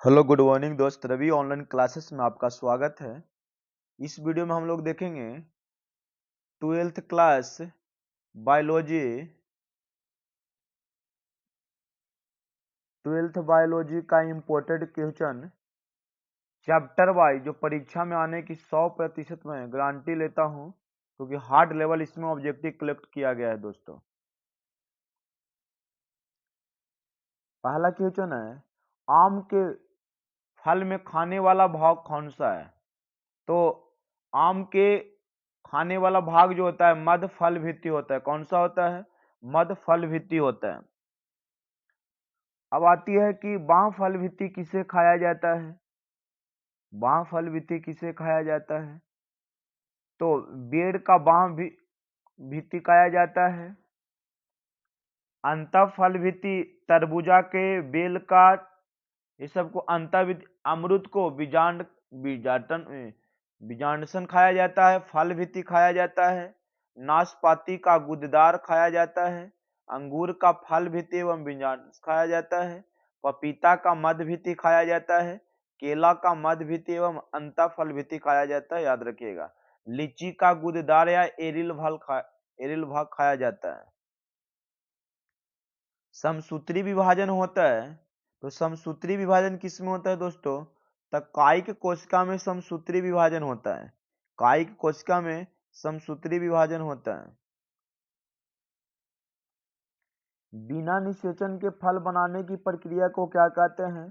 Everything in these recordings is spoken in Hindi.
हेलो गुड मॉर्निंग दोस्त, रवि ऑनलाइन क्लासेस में आपका स्वागत है। इस वीडियो में हम लोग देखेंगे 12th class biology 12th biology का इम्पोर्टेंट क्वेश्चन चैप्टर वाइज जो परीक्षा में आने की 100% में गारंटी लेता हूं, क्योंकि हार्ड लेवल इसमें ऑब्जेक्टिव कलेक्ट किया गया है। दोस्तों, पहला क्वेश्चन है, आम के फल में खाने वाला भाग कौन सा है? तो आम के खाने वाला भाग जो होता है मध्य फल भित्ति होता है। कौन सा होता है? मध्य फल भित्ति होता है। अब आती है कि बाह्य फल भित्ति किसे खाया जाता है? बाह्य फल भित्ति किसे खाया जाता है? तो बेर का बाह्य भित्ति खाया जाता है। अंतः फल भित्ति तरबूजा के, बेल का, ये सबको अंतः अमरूद को बीजांडसन खाया जाता है। फल भित्ति खाया जाता है। नाशपाती का गुददार खाया जाता है। अंगूर का फल भित्ति एवं बीजांड खाया जाता है। पपीता का मध्य भित्ति खाया जाता है। केला का मध्य भित्ति एवं अंतः फल भित्ति खाया जाता है। याद रखिएगा, लीची का गुददार या एरिल भाग खाया जाता है। समसूत्री विभाजन होता है, तो समसूत्री विभाजन किसमें होता है दोस्तों? तो कायिक कोशिका में समसूत्री विभाजन होता है। कायिक कोशिका में समसूत्री विभाजन होता है। बिना निषेचन के फल बनाने की प्रक्रिया को क्या कहते हैं?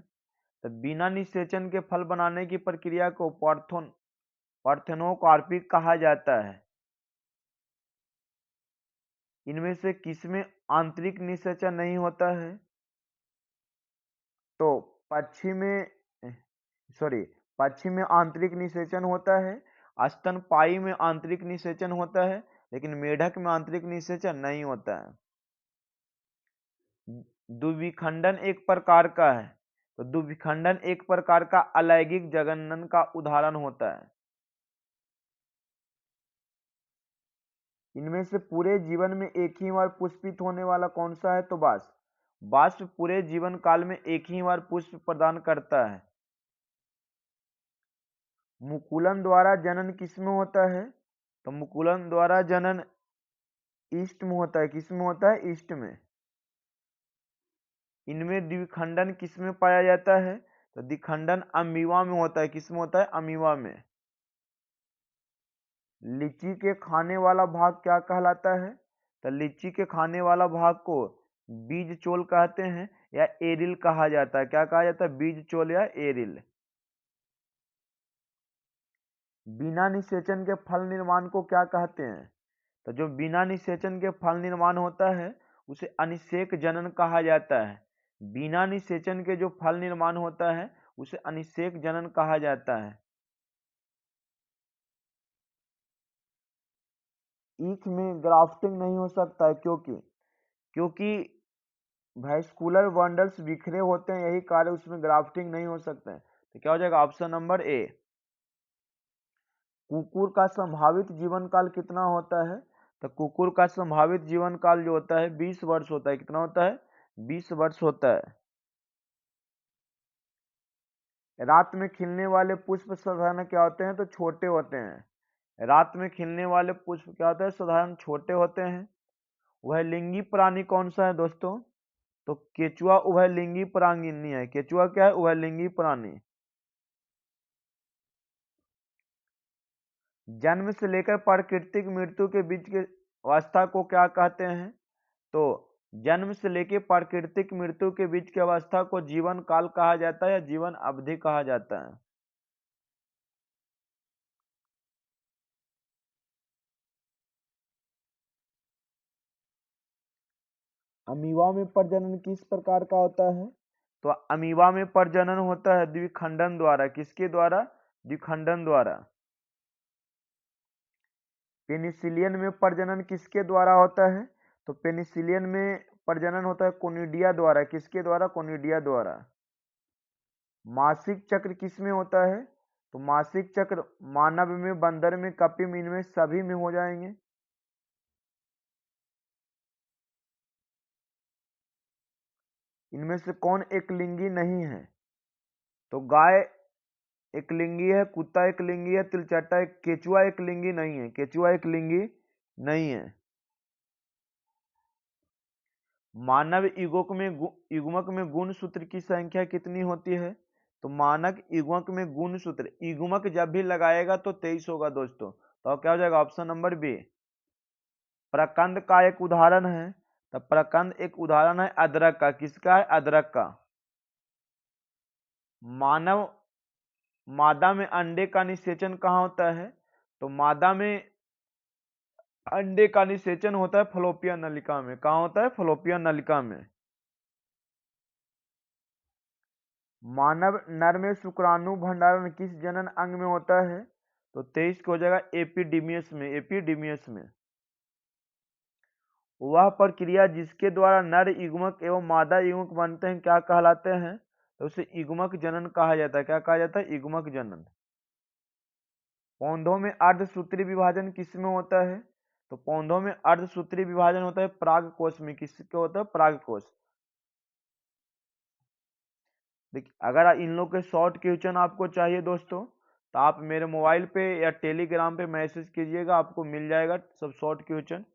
तो बिना निषेचन के फल बनाने की प्रक्रिया को पार्थेनोकार्पिक कहा जाता है। इनमें से किसमें आंतरिक निषेचन नहीं होता है? तो पक्षी में आंतरिक निषेचन होता है। स्तनपायी में आंतरिक निषेचन होता है, लेकिन मेढक में आंतरिक निषेचन नहीं होता है। द्विखंडन एक प्रकार का है, तो द्विखंडन एक प्रकार का अलैंगिक जनन का उदाहरण होता है। इनमें से पूरे जीवन में एक ही बार पुष्पित होने वाला कौन सा है? तो बाष्प पूरे जीवन काल में एक ही बार पुष्प प्रदान करता है। मुकुलन द्वारा जनन किसमें होता है? तो मुकुलन द्वारा जनन ईस्ट में होता है। किसमें होता है? ईस्ट में। इनमें द्विखंडन किसमें पाया जाता है? तो द्विखंडन अमीबा में होता है। किसमें होता है? अमीबा में। लीची के खाने वाला भाग क्या कहलाता है? तो लीची के खाने वाला भाग को बीज चोल कहते हैं या एरिल कहा जाता है। क्या कहा जाता है? बीज चोल या एरिल। बिना निषेचन के फल निर्माण को क्या कहते हैं? तो जो बिना निषेचन के फल निर्माण होता है उसे अनिषेक जनन कहा जाता है। बिना निषेचन के जो फल निर्माण होता है उसे अनिषेक जनन कहा जाता है। ईख में ग्राफ्टिंग नहीं हो सकता है, क्योंकि वैस्कुलर बंडल्स बिखरे होते हैं, यही कार्य उसमें ग्राफ्टिंग नहीं हो सकता है। तो क्या हो जाएगा? Option number A. कुकुर का संभावित जीवन काल कितना होता है? तो कुकुर का संभावित जीवन काल जो होता है 20 वर्ष होता है। कितना होता है? 20 वर्ष होता है। रात में खिलने वाले पुष्प साधारण क्या होते हैं? तो छोटे होते हैं। रात में खिलने वाले पुष्प क्या होते हैं? साधारण छोटे होते हैं। उभयलिंगी प्राणी कौन सा है दोस्तों? तो केचुआ उभयलिंगी प्राणी है। केचुआ क्या है? उभयलिंगी प्राणी। जन्म से लेकर प्राकृतिक मृत्यु के बीच की अवस्था को क्या कहते हैं? तो जन्म से लेकर प्राकृतिक मृत्यु के बीच की अवस्था को जीवन काल कहा जाता है या जीवन अवधि कहा जाता है। अमीबा में प्रजनन किस प्रकार का होता है? तो अमीबा में प्रजनन होता है द्विखंडन द्वारा। किसके द्वारा? द्विखंडन द्वारा। पेनिसिलियन में प्रजनन किसके द्वारा होता है? तो पेनिसिलियन में प्रजनन होता है कोनिडिया द्वारा। किसके द्वारा? कोनिडिया द्वारा। मासिक चक्र किस में होता है? तो मासिक चक्र मानव में, बंदर में, कपि में, इनमें सभी में हो जाएंगे। इनमें से कौन एक लिंगी नहीं है? तो गाय एक लिंगी है, कुत्ता एक लिंगी है, तिलचट्टा एक, केचुआ एक लिंगी नहीं है, केचुआ एक लिंगी नहीं है। मानव युग्मक में गुण सूत्र की संख्या कितनी होती है? तो मानक युग्मक में गुण सूत्र, युग्मक जब भी लगाएगा तो 23 होगा दोस्तों। तो क्या हो जाएगा? Option number B. प्रकंद का एक उदाहरण है, तो प्रकंद एक उदाहरण है अदरक का। किसका है? अदरक का। मानव मादा में अंडे का निषेचन कहाँ होता है? तो मादा में अंडे का निषेचन होता है फलोपियन नलिका में। कहाँ होता है? फलोपियन नलिका में। मानव नर में शुक्राणु भंडारण किस जनन अंग में होता है? तो 23 को हो जाएगा एपिडीमियस में, एपिडीमियस में। वह प्रक्रिया जिसके द्वारा नर युग्मक एवं मादा युग्मक बनते हैं क्या कहलाते हैं? तो उसे युग्मक जनन कहा जाता है। क्या कहा जाता है? युग्मक जनन। पौधों में अर्धसूत्री विभाजन किस में होता है? तो पौधों में अर्धसूत्री विभाजन होता है परागकोश में। किसके होता है? परागकोश। देखिए, अगर इन लोग के शॉर्ट क्वेश्चन आपको चाहिए दोस्तों, तो आप मेरे मोबाइल पे या टेलीग्राम पे मैसेज कीजिएगा, आपको मिल जाएगा सब शॉर्ट क्वेश्चन।